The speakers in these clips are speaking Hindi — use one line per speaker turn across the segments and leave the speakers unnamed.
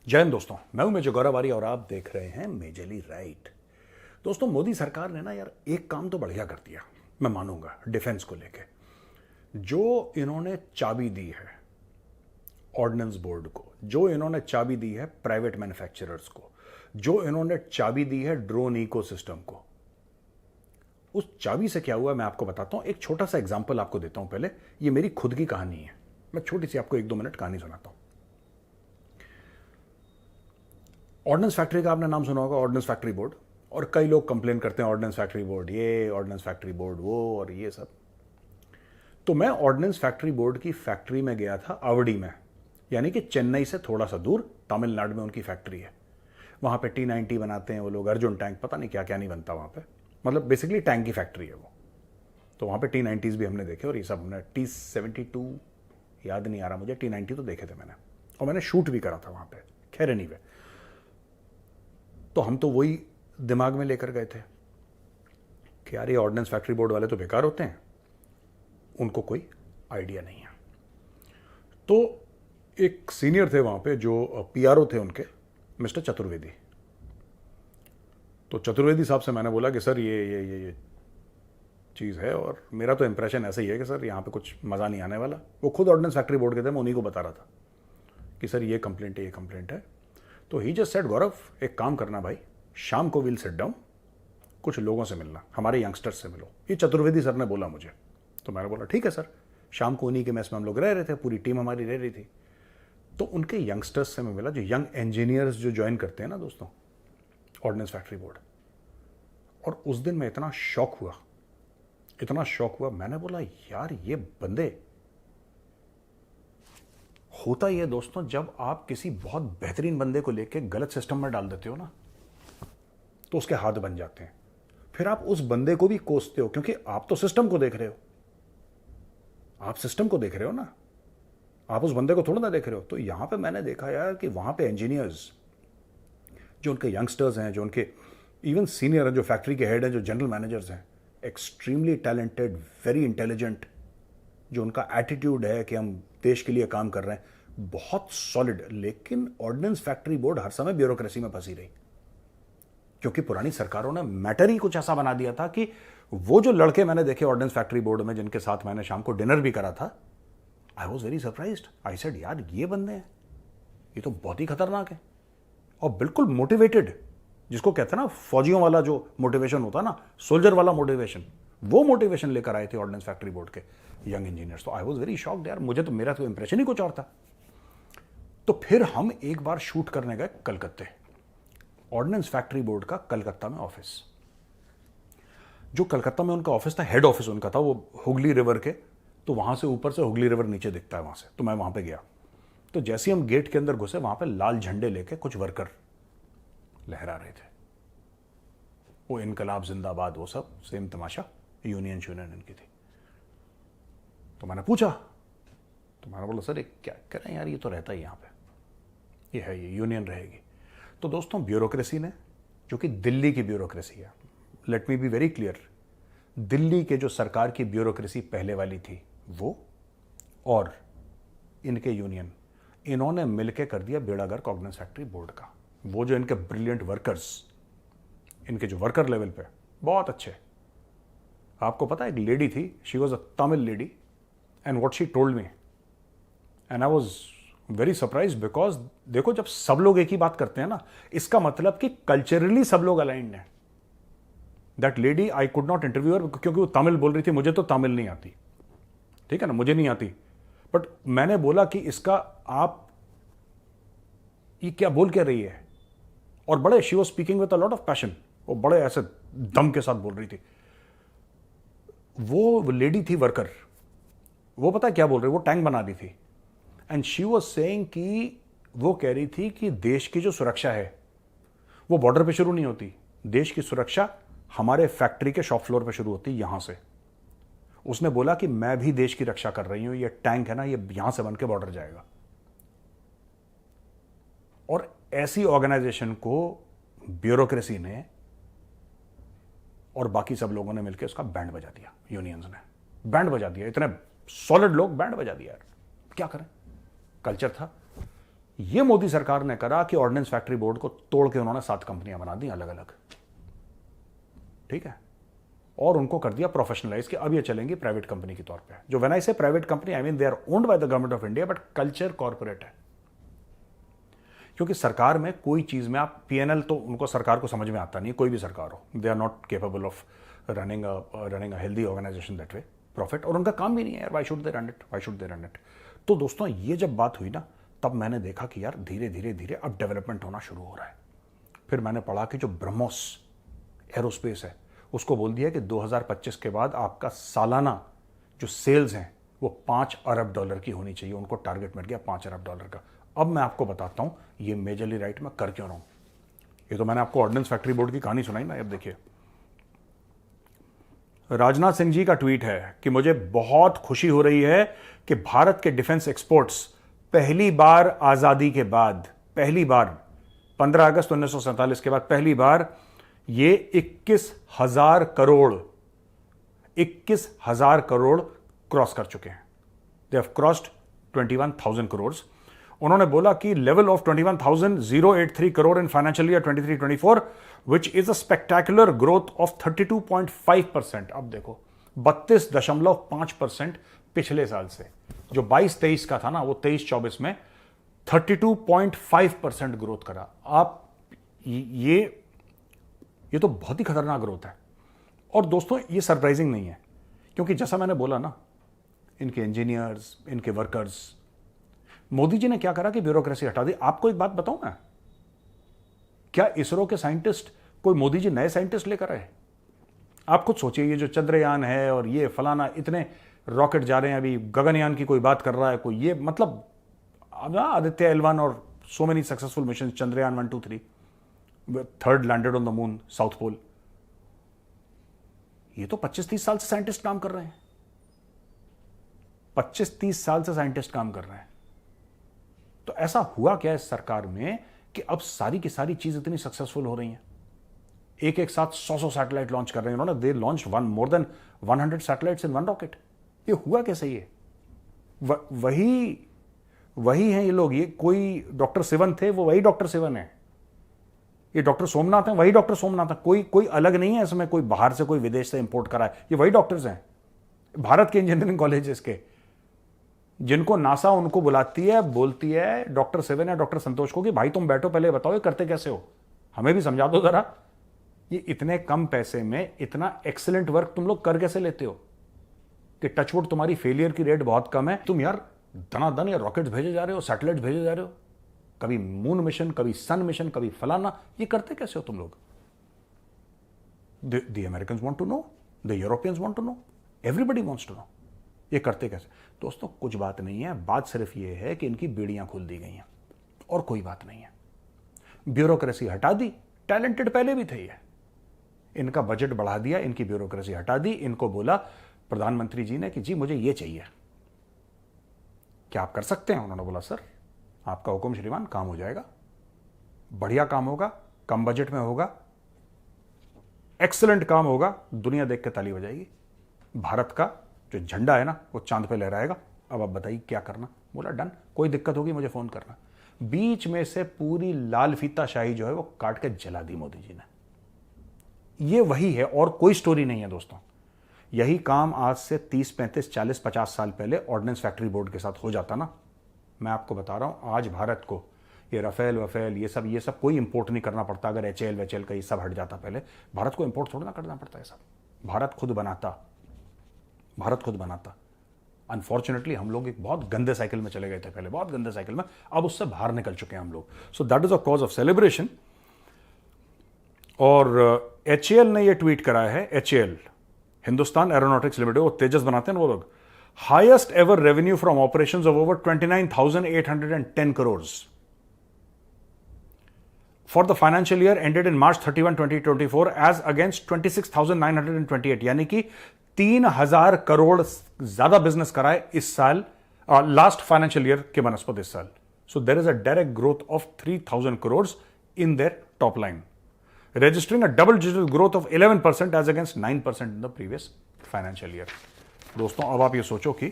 जय हिंद दोस्तों, मैं हूं मेजर गौरव आर्य और आप देख रहे हैं मेजरली राइट। दोस्तों, मोदी सरकार ने ना यार एक काम तो बढ़िया कर दिया, मैं मानूंगा, डिफेंस को लेके। जो इन्होंने चाबी दी है ऑर्डिनेंस बोर्ड को, जो इन्होंने चाबी दी है प्राइवेट मैन्युफैक्चरर्स को, जो इन्होंने चाबी दी है ड्रोन इकोसिस्टम को, उस चाबी से क्या हुआ मैं आपको बताता हूं। एक छोटा सा एग्जांपल आपको देता हूं। पहले ये मेरी खुद की कहानी है, मैं छोटी सी आपको 1-2 मिनट कहानी सुनाता हूं। ऑर्डिनेंस फैक्ट्री का आपने नाम सुना होगा, ऑर्डिनेंस फैक्ट्री बोर्ड। और कई लोग कंप्लेन करते हैं ऑर्डिनेंस फैक्ट्री बोर्ड ये, ऑर्डिनेंस फैक्ट्री बोर्ड वो और ये सब। तो मैं ऑर्डिनेंस फैक्ट्री बोर्ड की फैक्ट्री में गया था, आवड़ी में, यानी कि चेन्नई से थोड़ा सा दूर, तमिलनाडु में उनकी फैक्ट्री है। वहां पे T90 बनाते हैं वो लोग, अर्जुन टैंक, पता नहीं क्या क्या नहीं बनता वहां पे, मतलब बेसिकली टैंक की फैक्ट्री है वो। तो वहां पे T90s भी हमने देखे और ये सब हमने T72 याद नहीं आ रहा मुझे, T90 तो देखे थे मैंने, और मैंने शूट भी करा था वहां पे। खैर एनीवे, तो हम तो वही दिमाग में लेकर गए थे कि यार ये ऑर्डिनेंस फैक्ट्री बोर्ड वाले तो बेकार होते हैं, उनको कोई आइडिया नहीं है। तो एक सीनियर थे वहां पे जो PRO थे उनके, मिस्टर चतुर्वेदी। तो चतुर्वेदी साहब से मैंने बोला कि सर ये चीज़ है, और मेरा तो इंप्रेशन ऐसा ही है कि सर यहाँ पे कुछ मज़ा नहीं आने वाला। वो खुद ऑर्डिनेंस फैक्ट्री बोर्ड के थे, मैं उन्हीं को बता रहा था कि सर ये कंप्लेंट है, ये कंप्लेंट है। तो ही जस्ट सेड, गौरव एक काम करना भाई, शाम को विल सिट डाउन, कुछ लोगों से मिलना, हमारे यंगस्टर्स से मिलो। ये चतुर्वेदी सर ने बोला मुझे। तो मैंने बोला ठीक है सर। शाम को उन्हीं के मेस में हम लोग रह रहे थे, पूरी टीम हमारी रह रही थी। तो उनके यंगस्टर्स से मैं मिला, जो यंग इंजीनियर्स जो ज्वाइन करते हैं ना दोस्तों ऑर्डिनेंस फैक्ट्री बोर्ड। और उस दिन मैं इतना शॉक हुआ, मैंने बोला यार ये बंदे, होता ही है दोस्तों, जब आप किसी बहुत बेहतरीन बंदे को लेके गलत सिस्टम में डाल देते हो ना, तो उसके हाथ बन जाते हैं। फिर आप उस बंदे को भी कोसते हो, क्योंकि आप तो सिस्टम को देख रहे हो, आप सिस्टम को देख रहे हो ना, आप उस बंदे को थोड़ा ना देख रहे हो। तो यहां पे मैंने देखा यार कि वहां पे इंजीनियर्स, जो उनके यंगस्टर्स हैं, जो उनके इवन सीनियर हैं, जो फैक्ट्री के हेड हैं, जो जनरल मैनेजर्स हैं, एक्सट्रीमली टैलेंटेड, वेरी इंटेलिजेंट, जो उनका एटीट्यूड है कि हम देश के लिए काम कर रहे हैं, बहुत सॉलिड। लेकिन ऑर्डिनेंस फैक्ट्री बोर्ड हर समय ब्यूरोक्रेसी में फंसी रही, क्योंकि पुरानी सरकारों ने मैटर ही कुछ ऐसा बना दिया था कि वो जो लड़के मैंने देखे ऑर्डिनेंस फैक्ट्री बोर्ड में, जिनके साथ मैंने शाम को डिनर भी करा था, I was very surprised. I said यार ये बंदे हैं, ये तो बहुत ही खतरनाक है, और बिल्कुल मोटिवेटेड, जिसको कहते हैं ना फौजियों वाला जो मोटिवेशन होता है ना, सोल्जर वाला मोटिवेशन, वो मोटिवेशन लेकर आए थे ऑर्डिनेंस फैक्ट्री बोर्ड के यंग इंजीनियर्स। तो आई वॉज वेरी शॉक्ड यार, मुझे तो, मेरा तो इंप्रेशन ही कुछ और था। तो फिर हम एक बार शूट करने गए कलकत्ते, ऑर्डिनेंस फैक्ट्री बोर्ड का कलकत्ता में ऑफिस। जो कलकत्ता में उनका ऑफिस था, हेड ऑफिस उनका था, वो हुगली रिवर के, तो वहां से ऊपर से हुगली रिवर नीचे दिखता है वहां से। तो मैं वहां पे गया, तो जैसे ही हम गेट के अंदर घुसे, वहां पे लाल झंडे लेके कुछ वर्कर लहरा रहे थे, वो इनकलाब जिंदाबाद, वो सब सेम तमाशा, यूनियन इनकी थी। तो मैंने पूछा, तो मैंने बोला सर ये क्या करें यार, ये तो रहता ही यहाँ पे, ये है, ये यूनियन रहेगी। तो दोस्तों ब्यूरोक्रेसी ने, जो कि दिल्ली की ब्यूरोक्रेसी है, let me be very clear, Delhi के जो सरकार की ब्यूरोक्रेसी पहले वाली थी वो, और इनके यूनियन, इन्होंने मिलकर कर दिया बेड़ा गर्क ऑर्डिनेंस फैक्ट्री बोर्ड का। वो जो इनके ब्रिलियंट वर्कर्स, इनके जो वर्कर लेवल पे बहुत अच्छे, आपको पता है एक लेडी थी, she was a Tamil lady, and what she told me, and I was very surprise, because देखो जब सब लोग एक ही बात करते हैं ना, इसका मतलब कि कल्चरली सब लोग अलाइंड हैं। That lady, I could not interview her, क्योंकि वो तमिल बोल रही थी, मुझे तो तमिल नहीं आती, ठीक है ना, मुझे नहीं आती। बट मैंने बोला कि इसका आप ये क्या बोल क्या रही है, और बड़े, she was speaking with a lot of passion, वो बड़े ऐसे दम के साथ बोल रही थी। वो लेडी थी वर्कर, वो पता क्या बोल रही, वो टैंक बना रही थी, एंड शी वॉज सेइंग कि वो कह रही थी कि देश की जो सुरक्षा है वो बॉर्डर पे शुरू नहीं होती, देश की सुरक्षा हमारे फैक्ट्री के शॉप फ्लोर पे शुरू होती, यहां से। उसने बोला कि मैं भी देश की रक्षा कर रही हूं, ये टैंक है ना, ये यहां से बन के बॉर्डर जाएगा। और ऐसी ऑर्गेनाइजेशन को ब्यूरोक्रेसी ने और बाकी सब लोगों ने मिलकर उसका बैंड बजा दिया, यूनियंस ने बैंड बजा दिया, इतने सॉलिड लोग बैंड बजा दिया यार, क्या करें, कल्चर था। ये मोदी सरकार ने करा कि ऑर्डिनेंस फैक्ट्री बोर्ड को तोड़ के उन्होंने 7 कंपनियां बना दी अलग अलग, ठीक है, और उनको कर दिया प्रोफेशनलाइज कि अब ये चलेंगी प्राइवेट कंपनी के तौर पे। जो when I say private company, I mean they are owned by the government of India, but culture corporate है। क्योंकि सरकार में कोई चीज में आप पीएनएल तो उनको सरकार को समझ में आता नहीं, कोई भी सरकार हो, they are not capable of running a healthy organization that way, profit, और उनका काम भी नहीं है यार, why should they run it, why should they run it. तो दोस्तों ये जब बात हुई ना, तब मैंने देखा कि यार धीरे धीरे धीरे अब डेवलपमेंट होना शुरू हो रहा है। फिर मैंने पढ़ा कि जो ब्रह्मोस एरोस्पेस है उसको बोल दिया कि 2025 के बाद आपका सालाना जो सेल्स हैं वो $5 अरब की होनी चाहिए। उनको टारगेट मिल गया $5 अरब का। अब मैं आपको बताता हूं ये मेजरली राइट मैं कर क्यों रहा हूं। ये तो मैंने आपको ऑर्डिनेंस फैक्ट्री बोर्ड की कहानी सुनाई ना। अब देखिए, राजनाथ सिंह जी का ट्वीट है कि मुझे बहुत खुशी हो रही है कि भारत के डिफेंस एक्सपोर्ट्स पहली बार आजादी के बाद, पहली बार 15 अगस्त 1947 के बाद पहली बार ये 21,000 करोड़ क्रॉस कर चुके हैं। They have crossed 21,000 crore. उन्होंने बोला कि level of 21,083 crore in financial year 23-24 which is a spectacular growth of 32.5%। अब देखो 32.5% पिछले साल से, जो 22-23 का था ना, वो 23-24 में 32.5% ग्रोथ करा। आप ये तो बहुत ही खतरनाक ग्रोथ है। और दोस्तों ये सरप्राइजिंग नहीं है, क्योंकि जैसा मैंने बोला ना, इनके इंजीनियर्स, इनके वर्कर्स, मोदी जी ने क्या करा कि ब्यूरोक्रेसी हटा दी। आपको एक बात बताऊं मैं, क्या इसरो के साइंटिस्ट कोई मोदी जी नए साइंटिस्ट लेकर आए? आप खुद सोचिए, ये जो चंद्रयान है और ये फलाना, इतने रॉकेट जा रहे हैं, अभी गगनयान की कोई बात कर रहा है कोई, ये मतलब आदित्य L1 और so many successful mission, Chandrayaan 1, 2, 3, third landed on the moon, south pole. ये तो 25-30 साल से साइंटिस्ट काम कर रहे हैं, 25-30 साल से साइंटिस्ट काम कर रहे हैं। तो ऐसा हुआ क्या इस सरकार में कि अब सारी की सारी चीज इतनी सक्सेसफुल हो रही हैं? एक साथ 100 सैटेलाइट लॉन्च कर रहे हैं उन्होंने। They launch more than 100 satellites in one rocket. ये हुआ कैसे? ये वही हैं ये लोग। ये कोई डॉक्टर सिवन थे, वो वही डॉक्टर सिवन है। ये डॉक्टर सोमनाथ है, वही डॉक्टर सोमनाथ है। कोई अलग नहीं है इसमें, कोई बाहर से, कोई विदेश से इंपोर्ट करा है। ये वही डॉक्टर्स हैं, भारत के इंजीनियरिंग कॉलेजेस के, जिनको नासा उनको बुलाती है, बोलती है डॉक्टर सिवन या डॉक्टर संतोष को कि भाई तुम बैठो, पहले बताओ ये करते कैसे हो, हमें भी समझा दो जरा। ये इतने कम पैसे में इतना एक्सीलेंट वर्क तुम लोग कर कैसे लेते हो कि टचवुड तुम्हारी फेलियर की रेट बहुत कम है। तुम यार दनादन या रॉकेट्स भेजे जा रहे हो, सैटेलाइट भेजे जा रहे हो, कभी मून मिशन, कभी सन मिशन, कभी फलाना। ये करते कैसे हो तुम लोग? The Americans want to know, the Europeans want to know, everybody wants to know. ये करते कैसे? दोस्तों कुछ बात नहीं है, बात सिर्फ ये है कि इनकी बेड़ियां खोल दी गई हैं, और कोई बात नहीं है। ब्यूरोक्रेसी हटा दी, टैलेंटेड पहले भी थे ये, इनका बजट बढ़ा दिया, इनकी ब्यूरोक्रेसी हटा दी। इनको बोला प्रधानमंत्री जी ने कि जी मुझे ये चाहिए, क्या आप कर सकते हैं? उन्होंने बोला सर आपका हुक्म श्रीमान, काम हो जाएगा, बढ़िया काम होगा, कम बजट में होगा, एक्सीलेंट काम होगा, दुनिया देख के ताली बजाएगी, भारत का जो झंडा है ना वो चांद पे लहराएगा। अब आप बताइए क्या करना? बोला डन, कोई दिक्कत होगी मुझे फोन करना। बीच में से पूरी लाल फीता शाही जो है वो काट के जला दी मोदी जी ने। ये वही है और कोई स्टोरी नहीं है दोस्तों। यही काम आज से 30, 35, 40, 50 साल पहले ऑर्डिनेंस फैक्ट्री बोर्ड के साथ हो जाता ना। मैं आपको बता रहा हूं, आज भारत को ये रफेल वफेल ये सब कोई इंपोर्ट नहीं करना पड़ता। अगर एचएल वेचएल का ये सब हट जाता, पहले भारत को इंपोर्ट थोड़ा ना करना पड़ता है सब, भारत खुद बनाता। अनफॉर्चुनेटली हम लोग एक बहुत गंदे साइकिल में चले गए थे पहले, बहुत गंदे साइकिल में, अब उससे बाहर निकल चुके हैं हम लोग। So that is a cause of celebration. और एचएएल ने ये ट्वीट करा है, एचएएल हिंदुस्तान एरोनॉटिक्स लिमिटेड, वो तेजस बनाते हैं वो लोग, highest ever revenue from operations of over 29,810 crore for the financial year ended in March 31, 2024 as against 26,928, यानी कि 3,000 करोड़ ज्यादा बिजनेस कराए इस साल, लास्ट फाइनेंशियल ईयर के बनस्पत इस साल। So there is a direct growth of 3,000 crore in their top line, registering a double-digit growth of 11% as against 9% in the previous financial year. दोस्तों अब आप ये सोचो कि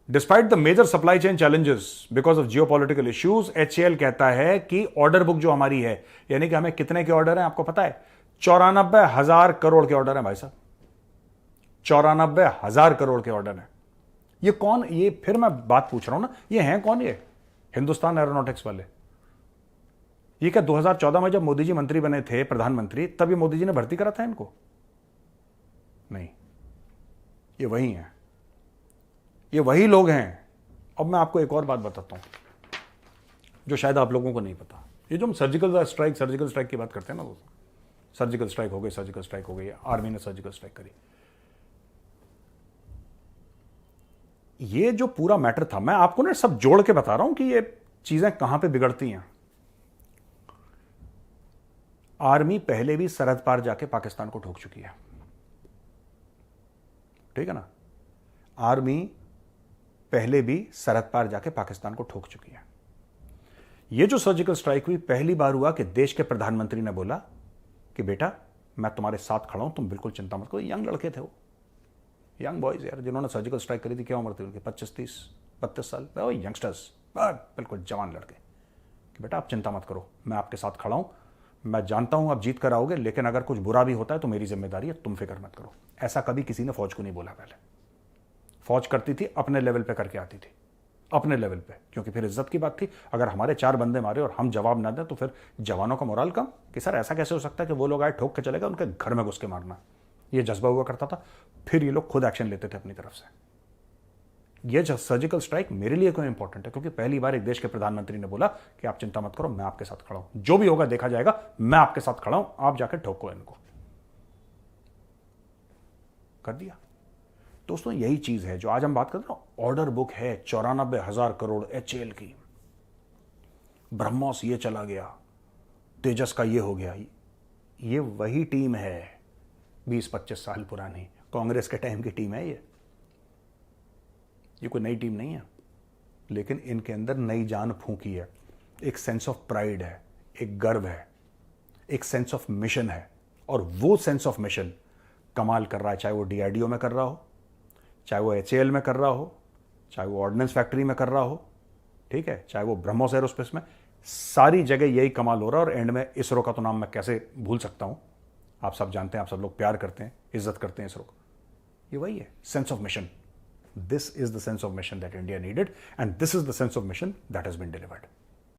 despite the major supply chain challenges because of geopolitical issues, HAL कहता है कि ऑर्डर बुक जो हमारी है, यानी कि हमें कितने के ऑर्डर हैं आपको पता है? 94,000 करोड़ के ऑर्डर हैं भाई साहब, 94,000 करोड़ के ऑर्डर हैं। ये कौन, ये फिर मैं बात पूछ रहा हूं ना, ये हैं कौन? ये हिंदुस्तान एरोनॉटिक्स वाले। ये क्या 2014 में जब मोदी जी मंत्री बने थे, प्रधानमंत्री, तब ये मोदी जी ने भर्ती करा था इनको? नहीं, ये वही हैं, ये वही लोग हैं। अब मैं आपको एक और बात बताता हूं जो शायद आप लोगों को नहीं पता। ये जो हम सर्जिकल स्ट्राइक की बात करते हैं ना दोस्तों, सर्जिकल स्ट्राइक हो गई, आर्मी ने सर्जिकल स्ट्राइक करी, ये जो पूरा मैटर था, मैं आपको ना सब जोड़ के बता रहा हूं कि ये चीजें कहां पे बिगड़ती हैं। आर्मी पहले भी सरहद पार जाके पाकिस्तान को ठोक चुकी है, ठीक है ना? आर्मी पहले भी सरहद पार जाके पाकिस्तान को ठोक चुकी है। यह जो सर्जिकल स्ट्राइक हुई, पहली बार हुआ कि देश के प्रधानमंत्री ने बोला कि बेटा मैं तुम्हारे साथ खड़ा हूं, तुम बिल्कुल चिंता मत करो। यंग लड़के थे वो, यंग बॉयज यार, जिन्होंने सर्जिकल स्ट्राइक करी थी। क्या उम्र थी उनकी? 25, 30, 32 साल, यंगस्टर्स, बिल्कुल जवान लड़के, कि बेटा आप चिंता मत करो, मैं आपके साथ खड़ा हूं, मैं जानता हूं आप जीत कर आओगे, लेकिन अगर कुछ बुरा भी होता है तो मेरी जिम्मेदारी है, तुम फिक्र मत करो। ऐसा कभी किसी ने फौज को नहीं बोला पहले। फौज करती थी अपने लेवल पे करके आती थी, अपने लेवल पे, क्योंकि फिर इज्जत की बात थी। अगर हमारे 4 बंदे मारे और हम जवाब ना दें तो फिर जवानों का मोराल कम, कि सर ऐसा कैसे हो सकता है कि वो लोग आए ठोक के चले गए, उनके घर में घुस के मारना, ये जज्बा हुआ करता था। फिर ये लोग खुद एक्शन लेते थे अपनी तरफ से। ये सर्जिकल स्ट्राइक मेरे लिए क्यों इंपॉर्टेंट है? क्योंकि पहली बार एक देश के प्रधानमंत्री ने बोला कि आप चिंता मत करो, मैं आपके साथ खड़ा हूं, जो भी होगा देखा जाएगा, मैं आपके साथ खड़ा हूं, आप जाकर ठोको इनको। कर दिया। दोस्तों यही चीज है जो आज हम बात करते हैं। ऑर्डर बुक है 94,000 करोड़ एचएएल की, ब्रह्मोस ये चला गया, तेजस का ये हो गया। ये वही टीम है 20-25 साल पुरानी, कांग्रेस के टाइम की टीम है ये कोई नई टीम नहीं है, लेकिन इनके अंदर नई जान फूंकी है। एक सेंस ऑफ प्राइड है, एक गर्व है, एक सेंस ऑफ मिशन है, और वो सेंस ऑफ मिशन कमाल कर रहा है। चाहे वो डीआरडीओ में कर रहा हो, चाहे वो एचएएल में कर रहा हो, चाहे वो ऑर्डिनेंस फैक्ट्री में कर रहा हो, ठीक है, चाहे वो ब्रह्मोस एरोस्पेस में, सारी जगह यही कमाल हो रहा है। और एंड में इसरो का तो नाम मैं कैसे भूल सकता हूं, आप सब जानते हैं, आप सब लोग प्यार करते हैं, इज्जत करते हैं इसरो को। ये वही है sense of mission. This is the sense of mission that India needed, and this is the sense of mission that has been delivered.